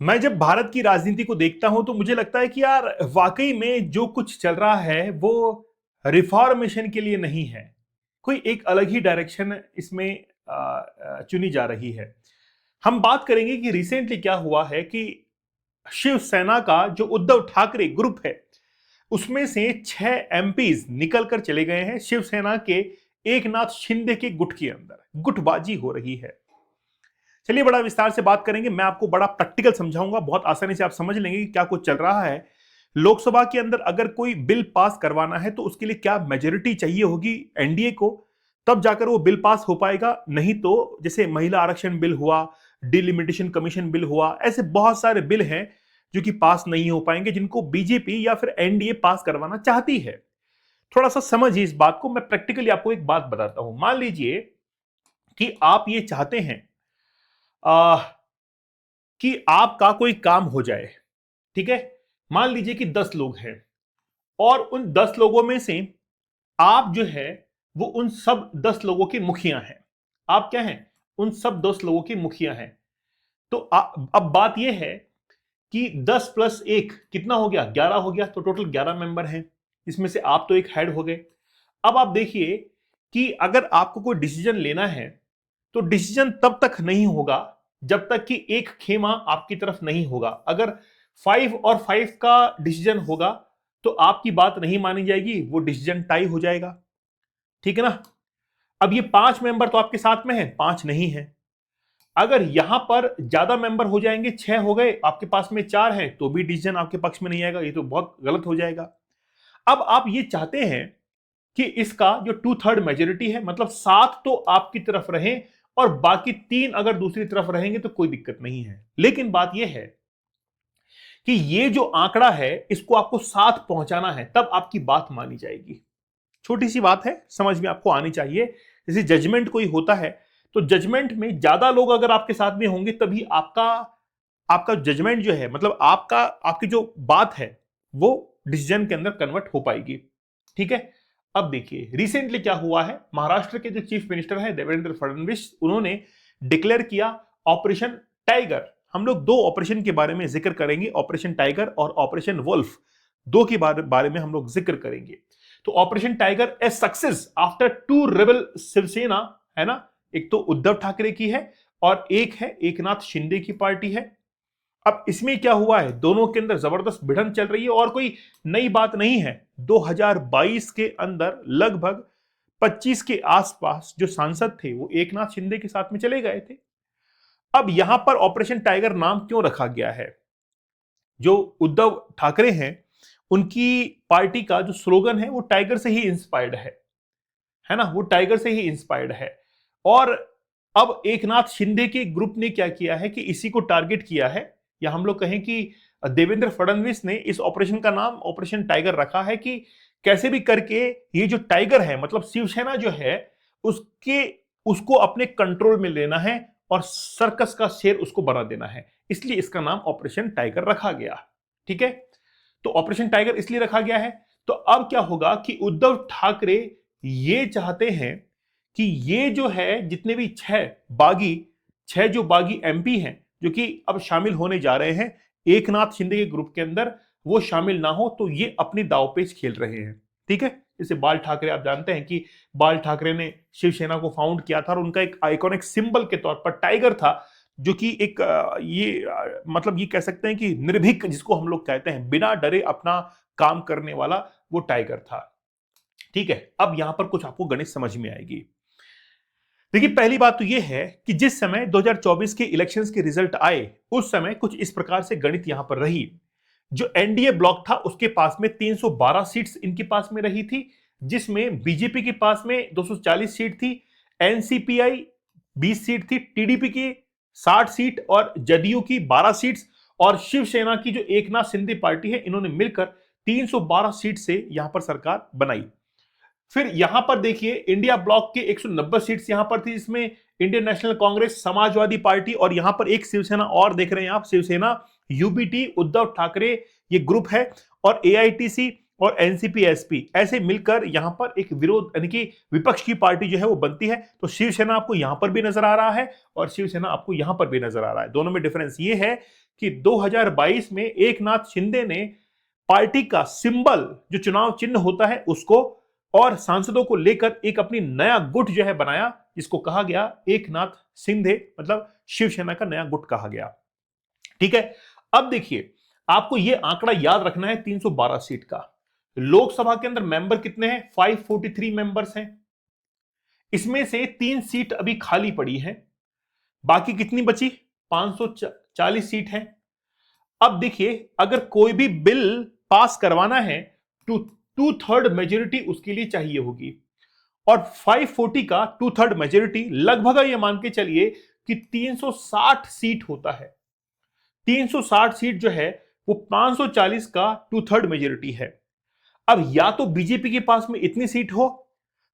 मैं जब भारत की राजनीति को देखता हूं तो मुझे लगता है कि यार वाकई में जो कुछ चल रहा है वो रिफॉर्मेशन के लिए नहीं है। कोई एक अलग ही डायरेक्शन इसमें चुनी जा रही है। हम बात करेंगे कि रिसेंटली क्या हुआ है कि शिवसेना का जो उद्धव ठाकरे ग्रुप है उसमें से 6 एमपीज निकल कर चले गए हैं शिवसेना के एकनाथ शिंदे के गुट के अंदर। गुटबाजी हो रही है। चलिए बड़ा विस्तार से बात करेंगे। मैं आपको बड़ा प्रैक्टिकल समझाऊंगा, बहुत आसानी से आप समझ लेंगे कि क्या कुछ चल रहा है। लोकसभा के अंदर अगर कोई बिल पास करवाना है तो उसके लिए क्या मेजोरिटी चाहिए होगी एनडीए को, तब जाकर वो बिल पास हो पाएगा। नहीं तो जैसे महिला आरक्षण बिल हुआ, डिलिमिटेशन कमीशन बिल हुआ, ऐसे बहुत सारे बिल हैं जो कि पास नहीं हो पाएंगे, जिनको बीजेपी या फिर एनडीए पास करवाना चाहती है। थोड़ा सा समझिए इस बात को। मैं प्रैक्टिकली आपको एक बात बताता हूं। मान लीजिए कि आप ये चाहते हैं कि आपका कोई काम हो जाए। ठीक है, मान लीजिए कि 10 लोग हैं और उन 10 लोगों में से आप जो है वो उन सब 10 लोगों के मुखिया हैं। आप क्या हैं? उन सब 10 लोगों के मुखिया हैं। तो अब बात यह है कि 10 + 1 कितना हो गया? 11 हो गया। तो टोटल 11 मेंबर हैं। इसमें से आप तो एक हेड हो गए। अब आप देखिए कि अगर आपको कोई डिसीजन लेना है तो डिसीजन तब तक नहीं होगा जब तक कि एक खेमा आपकी तरफ नहीं होगा। अगर 5 और 5 का डिसीजन होगा तो आपकी बात नहीं मानी जाएगी, वो डिसीजन टाई हो जाएगा। ठीक है ना? अब ये 5 मेंबर तो आपके साथ में है, 5 नहीं है। अगर यहां पर ज्यादा मेंबर हो जाएंगे, 6 हो गए, आपके पास में 4 हैं, तो भी डिसीजन आपके पक्ष में नहीं आएगा। ये तो बहुत गलत हो जाएगा। अब आप ये चाहते हैं कि इसका जो 2/3 मेजोरिटी है, मतलब 7 तो आपकी तरफ रहे और बाकी 3 अगर दूसरी तरफ रहेंगे तो कोई दिक्कत नहीं है। लेकिन बात यह है कि ये जो आंकड़ा है इसको आपको 7 पहुंचाना है, तब आपकी बात मानी जाएगी। छोटी सी बात है, समझ में आपको आनी चाहिए। जैसे जजमेंट कोई होता है तो जजमेंट में ज्यादा लोग अगर आपके साथ में होंगे तभी आपका आपका जजमेंट जो है, मतलब आपकी जो बात है वो डिसीजन के अंदर कन्वर्ट हो पाएगी। ठीक है। अब देखिए रिसेंटली क्या हुआ है। महाराष्ट्र के जो चीफ मिनिस्टर हैं देवेंद्र फडणवीस, उन्होंने डिक्लेयर किया ऑपरेशन टाइगर। हम लोग 2 ऑपरेशन के बारे में जिक्र करेंगे, ऑपरेशन टाइगर और ऑपरेशन वुल्फ। दो के बारे में हम लोग जिक्र करेंगे। तो operation tiger a success after 2 rebel Shiv Sena, है ना? एक तो उद्धव ठाकरे की है और एक है एकनाथ शिंदे की पार्टी है। अब इसमें क्या हुआ है, दोनों के अंदर जबरदस्त भिड़ंत चल रही है और कोई नई बात नहीं है। 2022 के अंदर लगभग 25 के आसपास जो सांसद थे वो एकनाथ शिंदे के साथ में चले गए थे। अब यहां पर ऑपरेशन टाइगर नाम क्यों रखा गया है? जो उद्धव ठाकरे हैं उनकी पार्टी का जो स्लोगन है वो टाइगर से ही इंस्पायर्ड है ना? वो टाइगर से ही इंस्पायर्ड है। और अब एकनाथ शिंदे के ग्रुप ने क्या किया है कि इसी को टारगेट किया है, या हम लोग कहें कि देवेंद्र फडणवीस ने इस ऑपरेशन का नाम ऑपरेशन टाइगर रखा है कि कैसे भी करके ये जो टाइगर है, मतलब शिवसेना जो है, उसके उसको अपने कंट्रोल में लेना है और सर्कस का शेर उसको बना देना है। इसलिए इसका नाम ऑपरेशन टाइगर रखा गया। ठीक है। तो ऑपरेशन टाइगर इसलिए रखा गया है। तो अब क्या होगा कि उद्धव ठाकरे ये चाहते हैं कि ये जो है जितने भी 6 जो बागी एमपी हैं जो कि अब शामिल होने जा रहे हैं एकनाथ शिंदे के ग्रुप के अंदर, वो शामिल ना हो, तो ये अपनी दांवपेच खेल रहे हैं। ठीक है। जैसे बाल ठाकरे, आप जानते हैं कि बाल ठाकरे ने शिवसेना को फाउंड किया था और उनका एक आइकॉनिक सिंबल के तौर पर टाइगर था, जो कि एक मतलब ये कह सकते हैं कि निर्भीक, जिसको हम लोग कहते हैं बिना डरे अपना काम करने वाला, वो टाइगर था। ठीक है। अब यहां पर कुछ आपको गणित समझ में आएगी। देखिए पहली बात तो यह है कि जिस समय 2024 के इलेक्शंस के रिजल्ट आए उस समय कुछ इस प्रकार से गणित यहां पर रही। जो एनडीए ब्लॉक था उसके पास में 312 सीट्स इनके पास में रही थी, जिसमें बीजेपी के पास में 240 सीट थी, एनसीपीआई 20 सीट थी, टीडीपी की 60 सीट और जदयू की 12 सीट्स, और शिवसेना की जो एकनाथ शिंदे पार्टी है इन्होंने मिलकर 312 सीट से यहां पर सरकार बनाई। फिर यहां पर देखिए इंडिया ब्लॉक के 190 सीट्स यहां पर थी, जिसमें Indian national Congress, Samajwadi party और यहां पर एक शिवसेना और देख रहे हैं आप, शिवसेना, यूबीटी, उद्धव ठाकरे ये ग्रुप है, और एआईटीसी और एनसीपी एसपी, ऐसे मिलकर यहां पर एक विरोध यानी कि विपक्ष की पार्टी जो है वो बनती है। तो शिवसेना आपको यहां पर भी नजर आ रहा है और शिवसेना आपको यहां पर भी नजर आ रहा है। दोनों में डिफरेंस ये है कि 2022 में एकनाथ शिंदे ने पार्टी का सिंबल जो चुनाव चिन्ह होता है उसको और सांसदों को लेकर एक अपनी नया गुट जो है बनाया, जिसको कहा गया एकनाथ शिंदे, मतलब शिवसेना का नया गुट कहा गया। ठीक है, अब देखिए आपको यह आंकड़ा याद रखना है 312 सीट का। लोकसभा के अंदर मेंबर कितने हैं? 543 मेंबर्स हैं। इसमें से 3 सीट अभी खाली पड़ी है, बाकी कितनी बची? 540 सीट है। अब देखिए अगर कोई भी बिल पास करवाना है तो 2/3 मेजोरिटी उसके लिए चाहिए होगी, और 540 का 2/3 मेजोरिटी लगभग ये मान के चलिए कि 360 सीट होता है। 360 सीट जो है वो 540 का 2/3 मेजोरिटी है। अब या तो बीजेपी के पास में इतनी सीट हो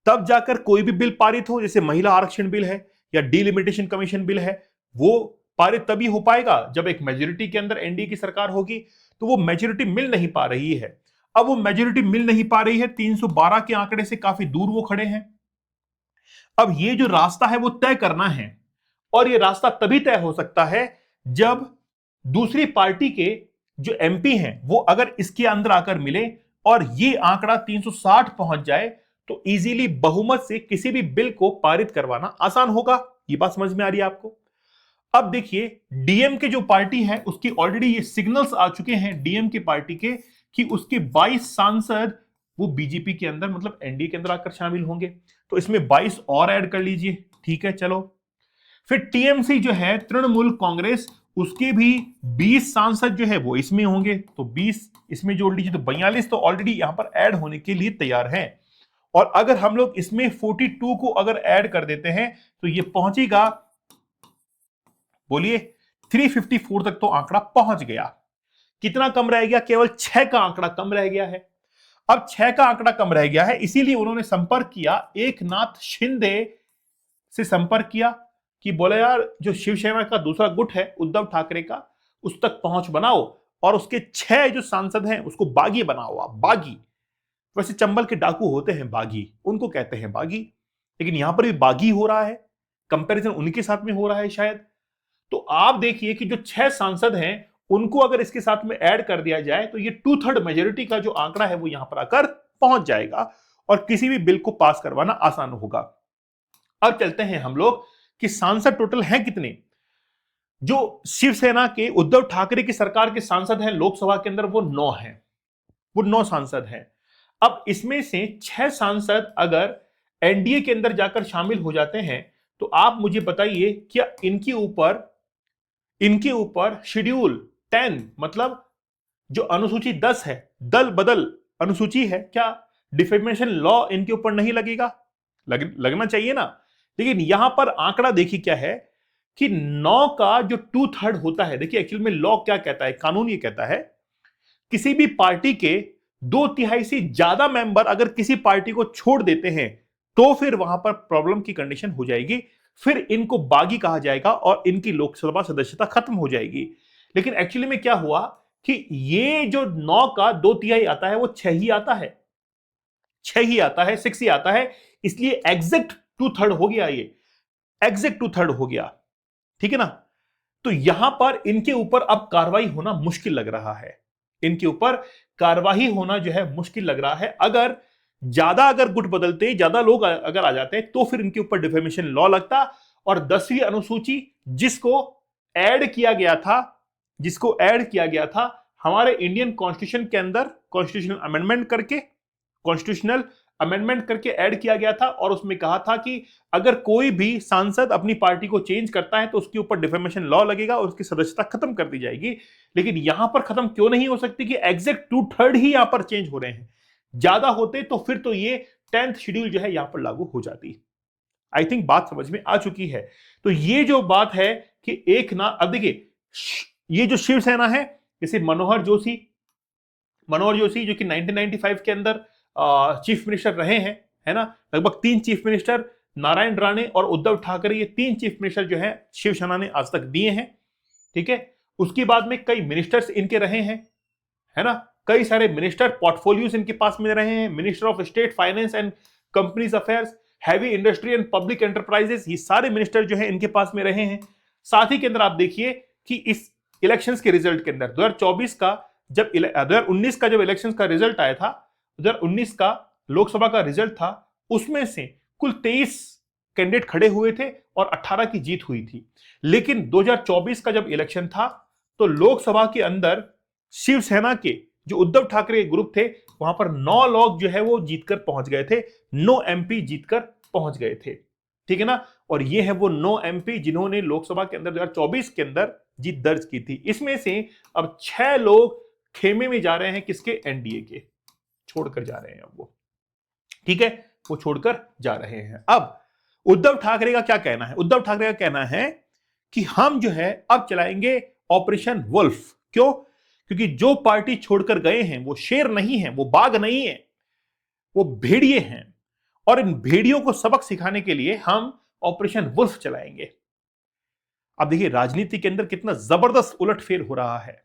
तब जाकर कोई भी बिल पारित हो, जैसे महिला आरक्षण बिल है या डिलिमिटेशन कमीशन बिल है, वो पारित तभी हो पाएगा जब एक मेजोरिटी के अंदर एनडीए की सरकार होगी। तो वो मेजोरिटी मिल नहीं पा रही है। अब वो मेजोरिटी मिल नहीं पा रही है, 312 के आंकड़े से काफी दूर वो खड़े हैं। अब ये जो रास्ता है वो तय करना है, और ये रास्ता तभी तय हो सकता है जब दूसरी पार्टी के जो एमपी हैं वो अगर इसके अंदर आकर मिले और ये आंकड़ा 360 पहुंच जाए तो इजीली बहुमत से किसी भी बिल को पारित करवाना आसान होगा। ये बात समझ में आ रही है आपको? अब देखिए डीएमके जो पार्टी है उसकी ऑलरेडी ये सिग्नल्स आ चुके हैं डीएमके पार्टी के कि उसके 22 सांसद वो बीजेपी के अंदर, मतलब एनडीए के अंदर आकर शामिल होंगे। तो इसमें 22 और ऐड कर लीजिए। ठीक है, चलो फिर टीएमसी जो है तृणमूल कांग्रेस, उसके भी 20 सांसद जो है वो इसमें होंगे, तो 20 इसमें जोड़ लीजिए तो 42 तो ऑलरेडी यहां पर ऐड होने के लिए तैयार हैं। और अगर हम लोग इसमें 42 को अगर ऐड कर देते हैं तो ये पहुंचेगा, बोलिए 354 तक तो आंकड़ा पहुंच गया। कितना कम रह गया? केवल 6 का आंकड़ा कम रह गया है। अब 6 का आंकड़ा कम रह गया है, इसीलिए उन्होंने संपर्क किया, एकनाथ शिंदे से संपर्क किया कि बोले यार जो शिवसेना का दूसरा गुट है उद्धव ठाकरे का, उस तक पहुंच बनाओ और उसके 6 जो सांसद हैं उसको बागी बनाओ। आप बागी, वैसे चंबल के डाकू होते हैं बागी, उनको कहते हैं बागी, लेकिन यहां पर भी बागी हो रहा है, कंपैरिजन उनके साथ में हो रहा है शायद। तो आप देखिए कि जो 6 सांसद हैं उनको अगर इसके साथ में ऐड कर दिया जाए तो ये 2/3 मेजोरिटी का जो आंकड़ा है वो यहां पर आकर पहुंच जाएगा और किसी भी बिल को पास करवाना आसान होगा। अब चलते हैं हम लोग कि सांसद टोटल हैं कितने। जो शिवसेना के उद्धव ठाकरे की सरकार के सांसद हैं लोकसभा के अंदर वो 9 हैं, वो 9 सांसद हैं। अब इसमें से 6 सांसद अगर एनडीए के अंदर जाकर शामिल हो जाते हैं तो आप मुझे बताइए क्या इनके ऊपर शेड्यूल 10, मतलब जो अनुसूची 10 है, दल बदल अनुसूची है, क्या डिफेमेशन लॉ इनके ऊपर नहीं लगेगा? लगना चाहिए ना। लेकिन यहां पर आंकड़ा देखिए क्या है कि 9 का जो 2/3 होता है, देखिए एक्चुअल में लॉ क्या कहता है, कानून ये कहता है किसी भी पार्टी के 2/3 से ज्यादा मेंबर अगर किसी पार्टी को छोड़ देते हैं तो फिर वहां पर प्रॉब्लम की कंडीशन हो जाएगी, फिर इनको बागी कहा जाएगा और इनकी लोकसभा सदस्यता खत्म हो जाएगी। लेकिन एक्चुअली में क्या हुआ कि ये जो 9 का 2/3 आता है वो 6 ही आता है, 6 ही आता है, 6 ही आता है, इसलिए एग्जैक्ट 2/3 हो गया, ये एग्जैक्ट 2/3 हो गया। ठीक है ना। तो यहां पर इनके ऊपर अब कार्रवाई होना मुश्किल लग रहा है, इनके ऊपर कार्रवाई होना जो है मुश्किल लग रहा है। अगर गुट बदलते, ज्यादा लोग अगर आ जाते तो फिर इनके ऊपर डिफेमेशन लॉ लगता और 10वीं अनुसूची जिसको ऐड किया गया था हमारे इंडियन कॉन्स्टिट्यूशन के अंदर, कॉन्स्टिट्यूशनल अमेंडमेंट करके ऐड किया गया था, और उसमें कहा था कि अगर कोई भी सांसद अपनी पार्टी को चेंज करता है तो उसके ऊपर डिफेमेशन लॉ लगेगा और उसकी सदस्यता खत्म कर दी जाएगी। लेकिन यहां पर खत्म क्यों नहीं हो सकती कि एग्जैक्ट 2/3 ही यहां पर चेंज हो रहे हैं। ज्यादा होते तो फिर तो ये 10th शेड्यूल जो है यहां पर लागू हो जाती। आई थिंक बात समझ में आ चुकी है। तो ये जो बात है कि अब देखिए ये जो शिवसेना है, जैसे मनोहर जोशी जो कि 1995 के अंदर चीफ मिनिस्टर रहे हैं, है ना, लगभग 3 चीफ मिनिस्टर, नारायण राणे और उद्धव ठाकरे, ये 3 चीफ मिनिस्टर जो है शिवसेना ने आज तक दिए हैं। ठीक है, उसके बाद में कई मिनिस्टर्स इनके रहे हैं, है ना, कई सारे मिनिस्टर पोर्टफोलियोज इनके पास में रहे हैं, minister of state finance and companies affairs, heavy industry and public enterprises, ये सारे मिनिस्टर जो है इनके पास में रहे हैं। साथ ही के अंदर आप देखिए कि इस इलेक्शंस के रिजल्ट के अंदर 2024 का जब 2019 का जब इलेक्शंस का रिजल्ट आया था, 2019 का लोकसभा का रिजल्ट था, उसमें से कुल 23 कैंडिडेट खड़े हुए थे और 18 की जीत हुई थी। लेकिन 2024 का जब इलेक्शन था तो लोकसभा के अंदर शिवसेना के जो उद्धव ठाकरे ग्रुप थे वहां पर 9 लोग जो है वो जीतकर पहुंच गए थे, 9 एमपी जीतकर पहुंच गए थे, ठीक है ना। और ये है वो 9 एमपी जिन्होंने लोकसभा के अंदर 2024 के अंदर जीत दर्ज की थी। इसमें से अब 6 लोग खेमे में जा रहे हैं, किसके? एनडीए के, छोड़कर जा रहे हैं अब वो, ठीक है, वो छोड़कर जा रहे हैं। अब उद्धव ठाकरे का क्या कहना है? उद्धव ठाकरे का कहना है कि हम जो है अब चलाएंगे ऑपरेशन वुल्फ। क्यों? क्योंकि जो पार्टी छोड़कर गए हैं वो शेर नहीं है, वो बाघ नहीं है, वो भेड़िए हैं, और इन भेड़ियों को सबक सिखाने के लिए हम ऑपरेशन वुल्फ चलाएंगे। अब देखिए राजनीति के अंदर कितना जबरदस्त उलटफेर हो रहा है।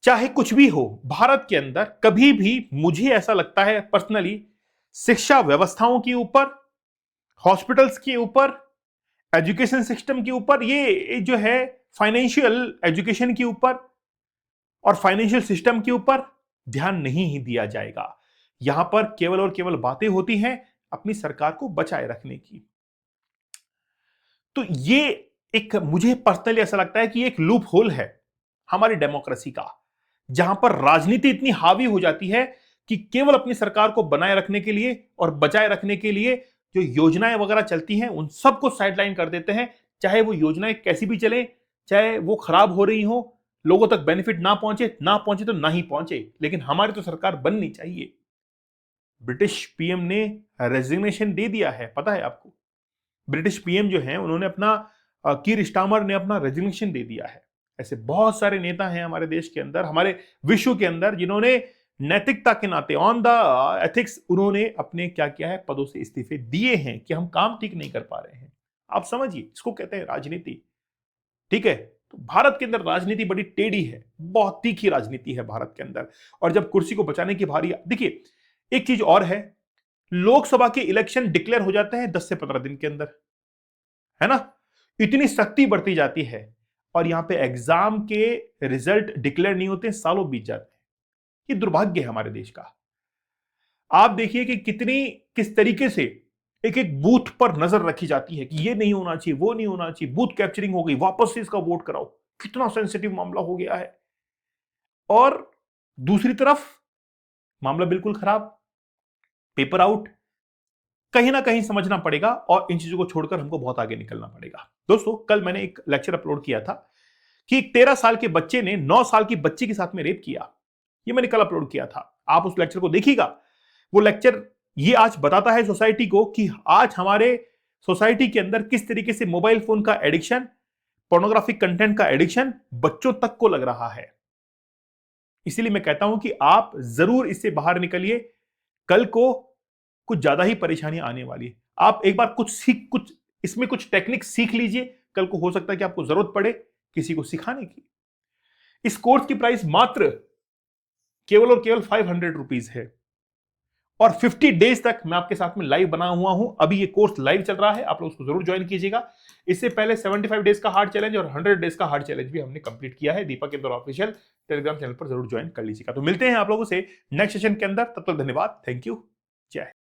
चाहे कुछ भी हो भारत के अंदर, कभी भी मुझे ऐसा लगता है पर्सनली, शिक्षा व्यवस्थाओं के ऊपर, हॉस्पिटल्स के ऊपर, एजुकेशन सिस्टम के ऊपर, ये जो है फाइनेंशियल एजुकेशन के ऊपर और फाइनेंशियल सिस्टम के ऊपर ध्यान नहीं ही दिया जाएगा। यहां पर केवल और केवल बातें होती हैं अपनी सरकार को बचाए रखने की। तो ये एक, मुझे पर्सनली ऐसा लगता है कि एक लूप होल है हमारी डेमोक्रेसी का, जहां पर राजनीति इतनी हावी हो जाती है कि केवल अपनी सरकार को बनाए रखने के लिए और बचाए रखने के लिए जो योजनाएं वगैरह चलती हैं उन सबको साइडलाइन कर देते हैं, चाहे वो योजनाएं कैसी भी चले, चाहे वो खराब हो रही हो, लोगों तक बेनिफिट ना पहुंचे तो ना ही पहुंचे, लेकिन हमारी तो सरकार बननी चाहिए। ब्रिटिश पीएम ने रेजिग्नेशन दे दिया है, पता है आपको? ब्रिटिश पीएम जो है उन्होंने अपना, कीर स्टारमर ने अपना रेजिग्नेशन दे दिया है। ऐसे बहुत सारे नेता हैं हमारे देश के अंदर, हमारे विश्व के अंदर, जिन्होंने नैतिकता के नाते, ऑन द एथिक्स, उन्होंने अपने क्या किया है, पदों से इस्तीफे दिए हैं कि हम काम ठीक नहीं कर पा रहे हैं। आप समझिए, इसको कहते हैं राजनीति, ठीक है। तो भारत के अंदर राजनीति बड़ी टेढ़ी है, बहुत तीखी राजनीति है भारत के अंदर। और जब कुर्सी को बचाने की बारी, देखिए एक चीज और है, लोकसभा के इलेक्शन डिक्लेयर हो जाते हैं 10 से 15 दिन के अंदर, है ना। इतनी सख्ती बढ़ती जाती है और यहां पे एग्जाम के रिजल्ट डिक्लेयर नहीं होते, सालों बीत जाते हैं। ये दुर्भाग्य है हमारे देश का। आप देखिए कि किस तरीके से एक एक बूथ पर नजर रखी जाती है कि ये नहीं होना चाहिए, वो नहीं होना चाहिए, बूथ कैप्चरिंग हो गई, वापस से इसका वोट कराओ, कितना सेंसिटिव मामला हो गया है। और दूसरी तरफ मामला बिल्कुल खराब, पेपर आउट। कहीं ना कहीं समझना पड़ेगा और इन चीजों को छोड़कर हमको बहुत आगे निकलना पड़ेगा। दोस्तों, कल मैंने एक लेक्चर अपलोड किया था कि एक 13 साल के बच्चे ने 9 साल की बच्ची के साथ में रेप किया। ये मैंने कल अपलोड किया था, आप उस लेक्चर को देखिएगा। वो लेक्चर ये आज बताता है सोसाइटी को कि आज हमारे सोसाइटी के अंदर किस तरीके से मोबाइल फोन का एडिक्शन, पोर्नोग्राफिक कंटेंट का एडिक्शन बच्चों तक को लग रहा है। इसीलिए मैं कहता हूं कि आप जरूर इससे बाहर निकलिए, कल को कुछ ज्यादा ही परेशानियां आने वाली है। आप एक बार कुछ इसमें कुछ टेक्निक सीख लीजिए, कल को हो सकता है कि आपको जरूरत पड़े किसी को सिखाने की। इस कोर्स की प्राइस मात्र केवल और केवल 500 रुपीज है और 50 डेज तक मैं आपके साथ में लाइव बना हुआ हूं। अभी ये कोर्स लाइव चल रहा है, आप लोग उसको जरूर ज्वाइन कीजिएगा। इससे पहले 75 डेज का हार्ड चैलेंज और 100 डेज का हार्ड चैलेंज भी हमने कंप्लीट किया है। दीपक इंदौर ऑफिशियल टेलीग्राम चैनल पर जरूर ज्वाइन कर लीजिएगा। तो मिलते हैं आप लोगों से नेक्स्ट सेशन के अंदर, तब तक धन्यवाद, थैंक यू, जय।